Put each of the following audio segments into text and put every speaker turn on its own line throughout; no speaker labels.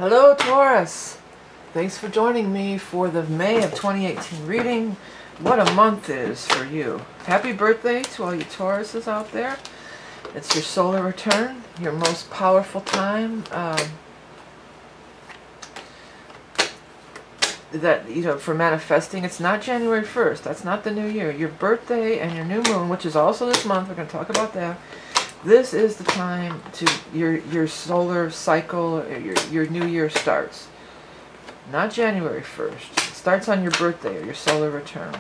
Hello Taurus! Thanks for joining me for the May of 2018 reading. What a month it is for you. Happy birthday to all you Tauruses out there. It's your solar return, your most powerful time. For manifesting. It's not January 1st. That's not the new year. Your birthday and your new moon, which is also this month, we're going to talk about that. This is the time to your solar cycle, your new year starts. Not January 1st. It starts on your birthday or your solar return.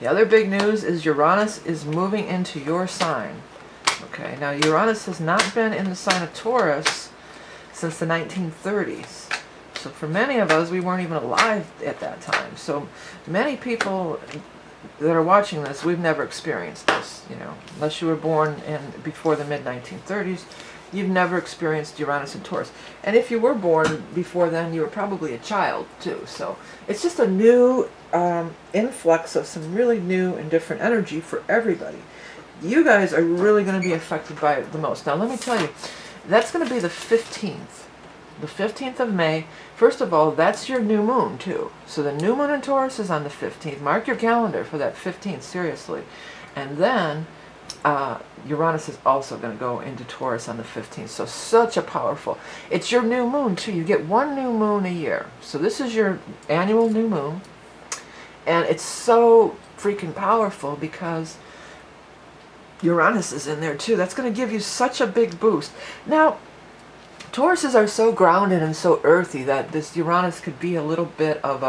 The other big news is Uranus is moving into your sign. Okay, now Uranus has not been in the sign of Taurus since the 1930s. So for many of us, we weren't even alive at that time. So many people that are watching this, we've never experienced this, unless you were born before the mid-1930s, you've never experienced Uranus and Taurus. And if you were born before then, you were probably a child too. So it's just a new influx of some really new and different energy for everybody. You guys are really going to be affected by it the most. Now let me tell you, that's going to be the 15th. The 15th of May. First of all, that's your new moon too. So the new moon in Taurus is on the 15th. Mark your calendar for that 15th, seriously. And then Uranus is also going to go into Taurus on the 15th. So such a powerful. It's your new moon too. You get one new moon a year. So this is your annual new moon. And it's so freaking powerful because Uranus is in there too. That's going to give you such a big boost. Now, Tauruses are so grounded and so earthy that this Uranus could be a little bit of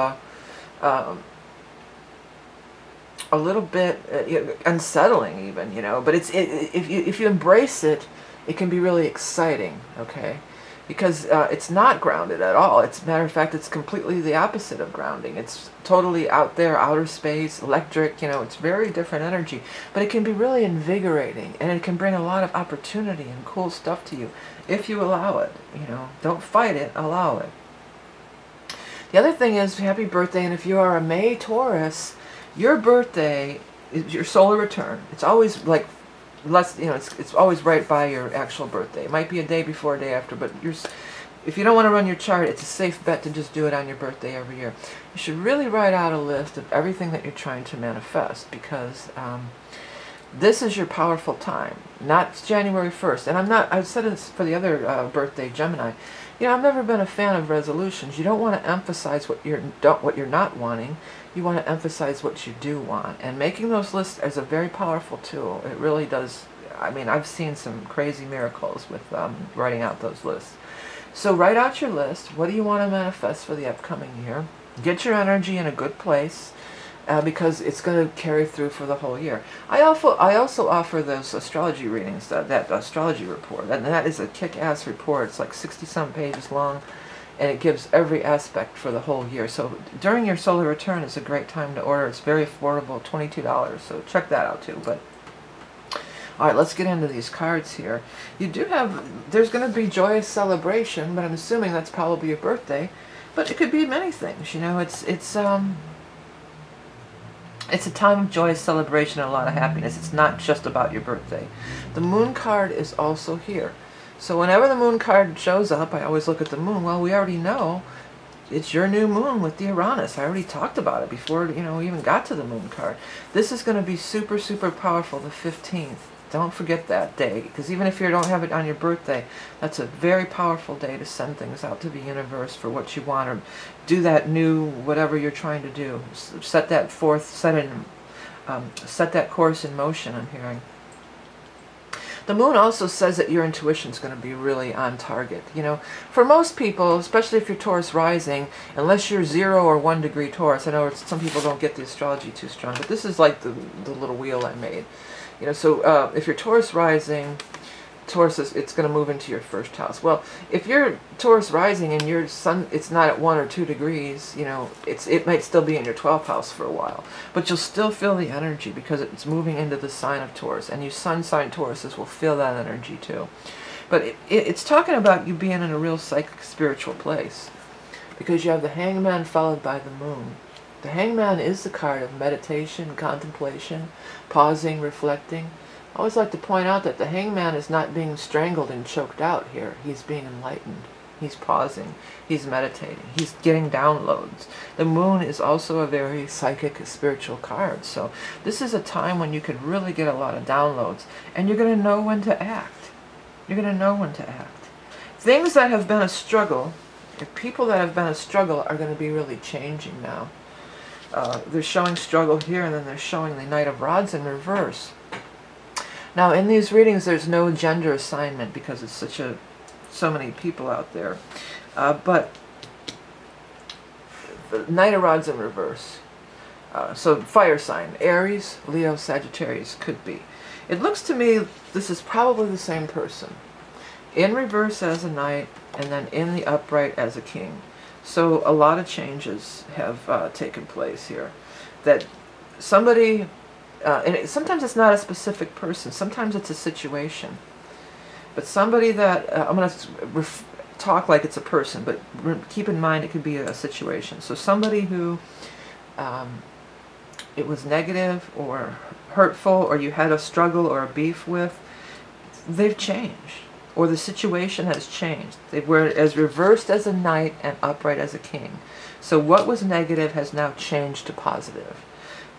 unsettling even, but if you embrace it, it can be really exciting, okay? Because it's not grounded at all. As a matter of fact, it's completely the opposite of grounding. It's totally out there, outer space, electric, it's very different energy. But it can be really invigorating, and it can bring a lot of opportunity and cool stuff to you if you allow it, Don't fight it, allow it. The other thing is, happy birthday, and if you are a May Taurus, your birthday is your solar return. It's always like it's always right by your actual birthday. It might be a day before, a day after, but if you don't want to run your chart, it's a safe bet to just do it on your birthday every year. You should really write out a list of everything that you're trying to manifest, because this is your powerful time, not January 1st. And I've said this for the other birthday, Gemini. I've never been a fan of resolutions. You don't want to emphasize what you're not wanting. You want to emphasize what you do want. And making those lists is a very powerful tool. It really does. I mean, I've seen some crazy miracles with writing out those lists. So write out your list. What do you want to manifest for the upcoming year? Get your energy in a good place, because it's going to carry through for the whole year. I also offer those astrology readings, that astrology report, and that is a kick-ass report. It's like 60-some pages long, and it gives every aspect for the whole year. So during your solar return is a great time to order. It's very affordable, $22, so check that out too. But all right, let's get into these cards here. There's going to be joyous celebration, but I'm assuming that's probably your birthday. But it could be many things, It's a time of joyous celebration and a lot of happiness. It's not just about your birthday. The moon card is also here. So whenever the moon card shows up, I always look at the moon. Well, we already know it's your new moon with the Uranus. I already talked about it before, we even got to the moon card. This is going to be super, super powerful, the 15th. Don't forget that day, because even if you don't have it on your birthday, that's a very powerful day to send things out to the universe for what you want, or do that new whatever you're trying to do. Set that forth, set that course in motion, I'm hearing. The moon also says that your intuition is going to be really on target. For most people, especially if you're Taurus rising, unless you're 0 or 1 degree Taurus, I know some people don't get the astrology too strong, but this is like the little wheel I made. So if you're Taurus rising, Taurus it's going to move into your first house. Well, if you're Taurus rising and your sun, it's not at 1 or 2 degrees, it might still be in your 12th house for a while, but you'll still feel the energy because it's moving into the sign of Taurus, and you sun sign Tauruses will feel that energy too. But it's talking about you being in a real psychic spiritual place, because you have the Hangman followed by the moon. The Hangman is the card of meditation, contemplation, pausing, reflecting. I always like to point out that the hangman is not being strangled and choked out here. He's being enlightened. He's pausing. He's meditating. He's getting downloads. The moon is also a very psychic, spiritual card. So this is a time when you could really get a lot of downloads. And you're going to know when to act. You're going to know when to act. Things that have been a struggle, people that have been a struggle are going to be really changing now. They're showing struggle here, and then they're showing the Knight of Rods in reverse. Now, in these readings, there's no gender assignment because it's so many people out there. But the Knight of Rods in reverse. So fire sign, Aries, Leo, Sagittarius could be. It looks to me this is probably the same person. In reverse as a knight, and then in the upright as a king. So a lot of changes have taken place here. That somebody, and sometimes it's not a specific person, sometimes it's a situation. But somebody that, I'm going to talk like it's a person, but keep in mind it could be a situation. So somebody who it was negative or hurtful, or you had a struggle or a beef with, they've changed. Or the situation has changed. They were as reversed as a knight and upright as a king. So what was negative has now changed to positive.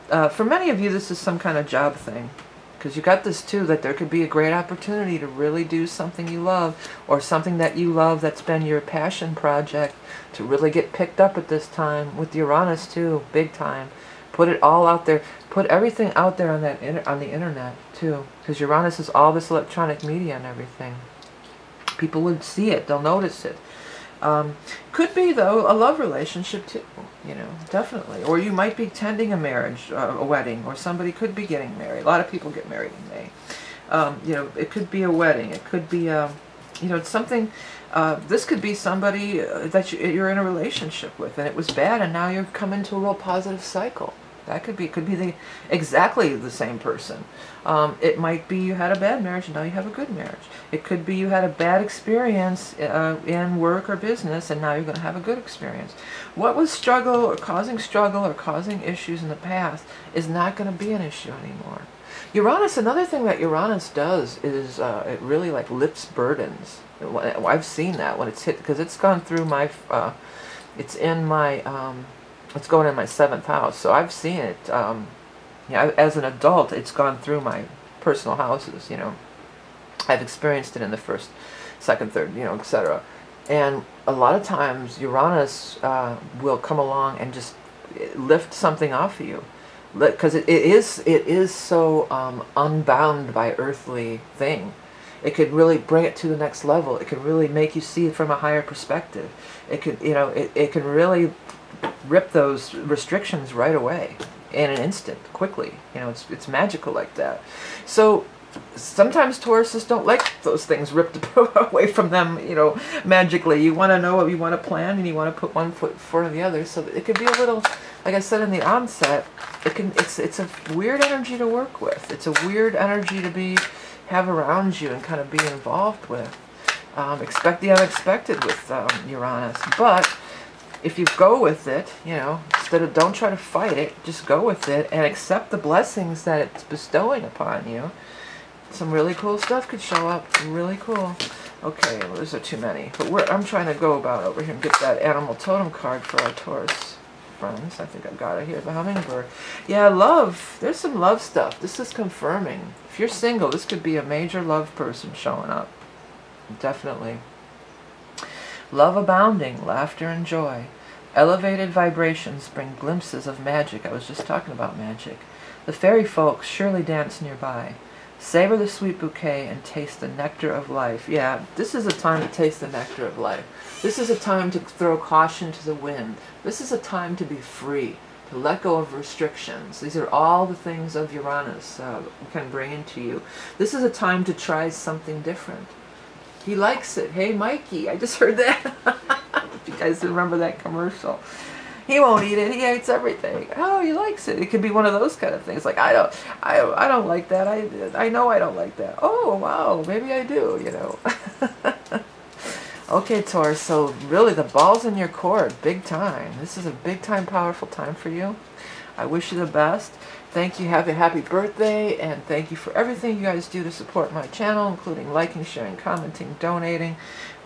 For many of you, this is some kind of job thing. Because you got this too, that there could be a great opportunity to really do something you love, or something that you love that's been your passion project, to really get picked up at this time. With Uranus too, big time. Put it all out there. Put everything out there on on the internet too. Because Uranus is all this electronic media and everything. People would see it, they'll notice it. Could be, though, a love relationship too, you know, definitely. Or you might be tending a marriage, a wedding, or somebody could be getting married. A lot of people get married in May. You know, it could be a wedding. It could be, you know, it's something, this could be somebody that you're in a relationship with, and it was bad, and now you're coming to a real positive cycle. That could be, exactly the same person. It might be you had a bad marriage and now you have a good marriage. It could be you had a bad experience in work or business, and now you're going to have a good experience. What was struggle or causing issues in the past is not going to be an issue anymore. Uranus, another thing that Uranus does is it really like lifts burdens. I've seen that when it's hit, because it's gone through my, it's in my, it's going in my 7th house, so I've seen it. Yeah, as an adult, it's gone through my personal houses. You know, I've experienced it in the 1st, 2nd, 3rd, you know, etc. And a lot of times, Uranus will come along and just lift something off of you, because it is so unbound by earthly thing. It could really bring it to the next level. It could really make you see it from a higher perspective. It could, you know, it can really rip those restrictions right away in an instant, quickly. You know, it's magical like that. So sometimes Tauruses don't like those things ripped away from them, you know, magically. You want to know what you want to plan, and you want to put one foot in front of the other. So it could be a little, like I said in the onset, it's a weird energy to work with. It's a weird energy to have around you and kind of be involved with. Expect the unexpected with Uranus, but if you go with it, you know, don't try to fight it, just go with it and accept the blessings that it's bestowing upon you. Some really cool stuff could show up. Really cool. Okay, well, those are too many. But I'm trying to go about over here and get that animal totem card for our Taurus friends. I think I've got it here, the hummingbird. Yeah, love. There's some love stuff. This is confirming. If you're single, this could be a major love person showing up. Definitely. Love abounding, laughter and joy. Elevated vibrations bring glimpses of magic. I was just talking about magic. The fairy folk surely dance nearby. Savor the sweet bouquet and taste the nectar of life. Yeah, this is a time to taste the nectar of life. This is a time to throw caution to the wind. This is a time to be free, to let go of restrictions. These are all the things of Uranus can bring into you. This is a time to try something different. He likes it. Hey, Mikey, I just heard that. If you guys remember that commercial. He won't eat it. He hates everything. Oh, he likes it. It could be one of those kind of things. Like, I don't like that. I know I don't like that. Oh, wow, maybe I do, you know. Okay, Taurus, so really the ball's in your court, big time. This is a big time, powerful time for you. I wish you the best. Thank you. Have a happy birthday, and thank you for everything you guys do to support my channel, including liking, sharing, commenting, donating,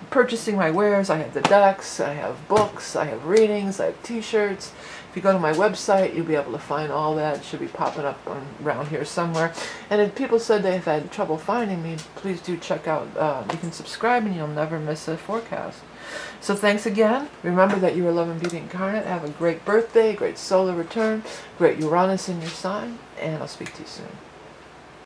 purchasing my wares. I have the decks, I have books, I have readings, I have t-shirts. If you go to my website, you'll be able to find all that. It should be popping up around here somewhere. And if people said they've had trouble finding me, please do check out, you can subscribe and you'll never miss a forecast. So thanks again. Remember that you are love and beauty incarnate. Have a great birthday, great solar return, great Uranus in your sign, and I'll speak to you soon.